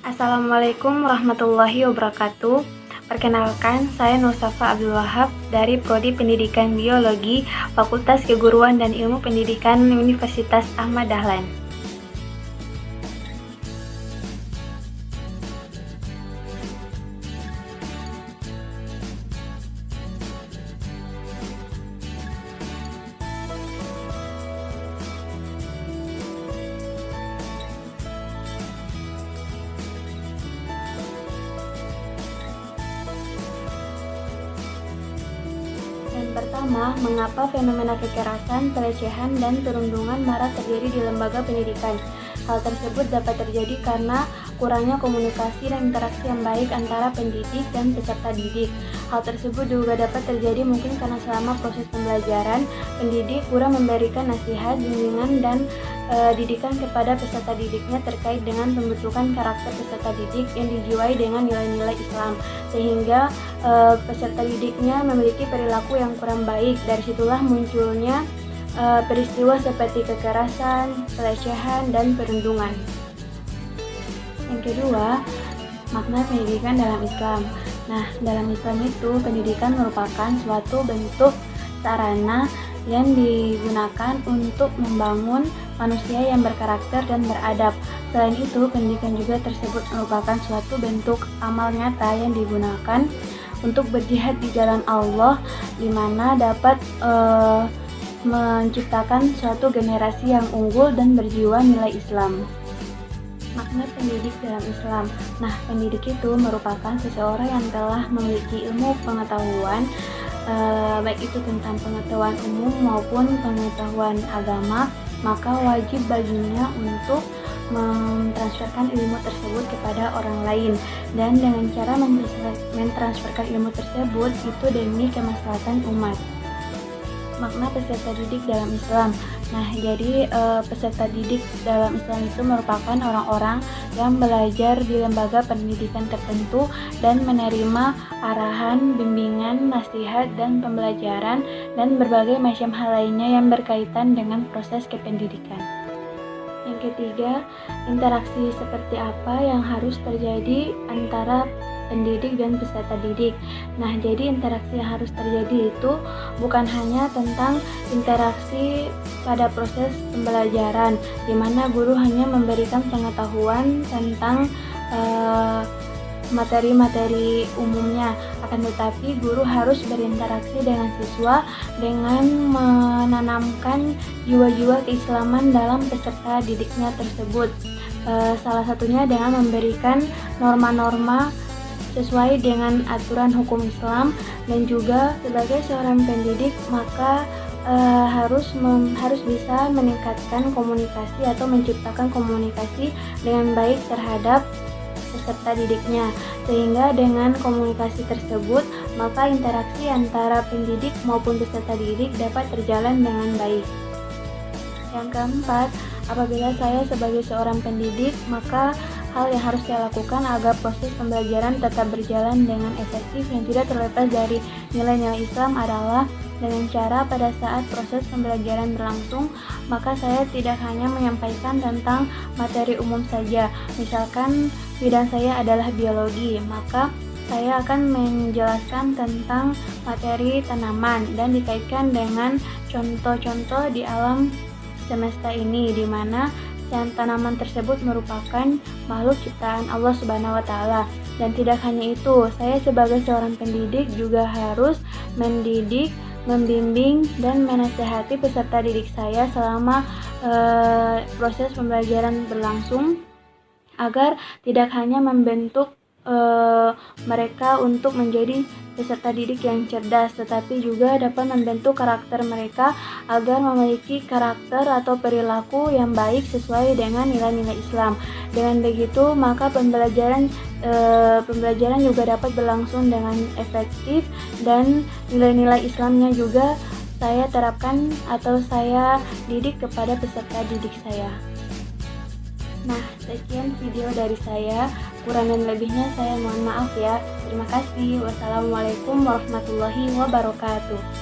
Assalamualaikum warahmatullahi wabarakatuh. Perkenalkan, saya Nur Safa Abdul Wahab dari Prodi Pendidikan Biologi, Fakultas Keguruan dan Ilmu Pendidikan Universitas Ahmad Dahlan. Yang pertama, mengapa fenomena kekerasan, pelecehan, dan perundungan marak terjadi di lembaga pendidikan? Hal tersebut dapat terjadi karena kurangnya komunikasi dan interaksi yang baik antara pendidik dan peserta didik. Hal tersebut juga dapat terjadi mungkin karena selama proses pembelajaran, pendidik kurang memberikan nasihat, bimbingan, dan didikan kepada peserta didiknya terkait dengan pembentukan karakter peserta didik yang dijiwai dengan nilai-nilai Islam, sehingga peserta didiknya memiliki perilaku yang kurang baik. Dari situlah munculnya peristiwa seperti kekerasan, pelecehan, dan perundungan. Yang kedua, makna pendidikan dalam Islam. Nah, dalam Islam itu pendidikan merupakan suatu bentuk sarana yang digunakan untuk membangun manusia yang berkarakter dan beradab. Selain itu, pendidikan juga tersebut merupakan suatu bentuk amal nyata yang digunakan untuk berjihad di jalan Allah, di mana dapat menciptakan suatu generasi yang unggul dan berjiwa nilai Islam. Makna pendidik dalam Islam. Nah, pendidik itu merupakan seseorang yang telah memiliki ilmu pengetahuan, baik itu tentang pengetahuan umum maupun pengetahuan agama, maka wajib baginya untuk mentransferkan ilmu tersebut kepada orang lain, dan dengan cara mentransferkan ilmu tersebut itu demi kemaslahatan umat. Makna peserta didik dalam Islam. Nah, jadi peserta didik dalam Islam itu merupakan orang-orang yang belajar di lembaga pendidikan tertentu dan menerima arahan, bimbingan, nasihat, dan pembelajaran, dan berbagai macam hal lainnya yang berkaitan dengan proses kependidikan. Yang ketiga, interaksi seperti apa yang harus terjadi antara pendidik dan peserta didik. Nah, jadi interaksi yang harus terjadi itu bukan hanya tentang interaksi pada proses pembelajaran, di mana guru hanya memberikan pengetahuan tentang materi-materi umumnya, akan tetapi guru harus berinteraksi dengan siswa dengan menanamkan jiwa-jiwa keislaman dalam peserta didiknya tersebut. Salah satunya dengan memberikan norma-norma sesuai dengan aturan hukum Islam, dan juga sebagai seorang pendidik maka harus bisa meningkatkan komunikasi atau menciptakan komunikasi dengan baik terhadap peserta didiknya, sehingga dengan komunikasi tersebut maka interaksi antara pendidik maupun peserta didik dapat berjalan dengan baik. Yang keempat, apabila saya sebagai seorang pendidik, maka hal yang harus saya lakukan agar proses pembelajaran tetap berjalan dengan efektif yang tidak terlepas dari nilai-nilai Islam adalah dengan cara pada saat proses pembelajaran berlangsung, maka saya tidak hanya menyampaikan tentang materi umum saja. Misalkan bidang saya adalah biologi, maka saya akan menjelaskan tentang materi tanaman dan dikaitkan dengan contoh-contoh di alam semesta ini, di mana tanaman tersebut merupakan makhluk ciptaan Allah Subhanahu wa Ta'ala. Dan tidak hanya itu, saya sebagai seorang pendidik juga harus mendidik, membimbing, dan menasihati peserta didik saya selama proses pembelajaran berlangsung, agar tidak hanya membentuk mereka untuk menjadi peserta didik yang cerdas, tetapi juga dapat membentuk karakter mereka agar memiliki karakter atau perilaku yang baik sesuai dengan nilai-nilai Islam. Dengan begitu, maka pembelajaran juga dapat berlangsung dengan efektif, dan nilai-nilai Islamnya juga saya terapkan atau saya didik kepada peserta didik saya. Nah, sekian video dari saya. Kurang dan lebihnya saya mohon maaf ya. Terima kasih. Wassalamualaikum warahmatullahi wabarakatuh.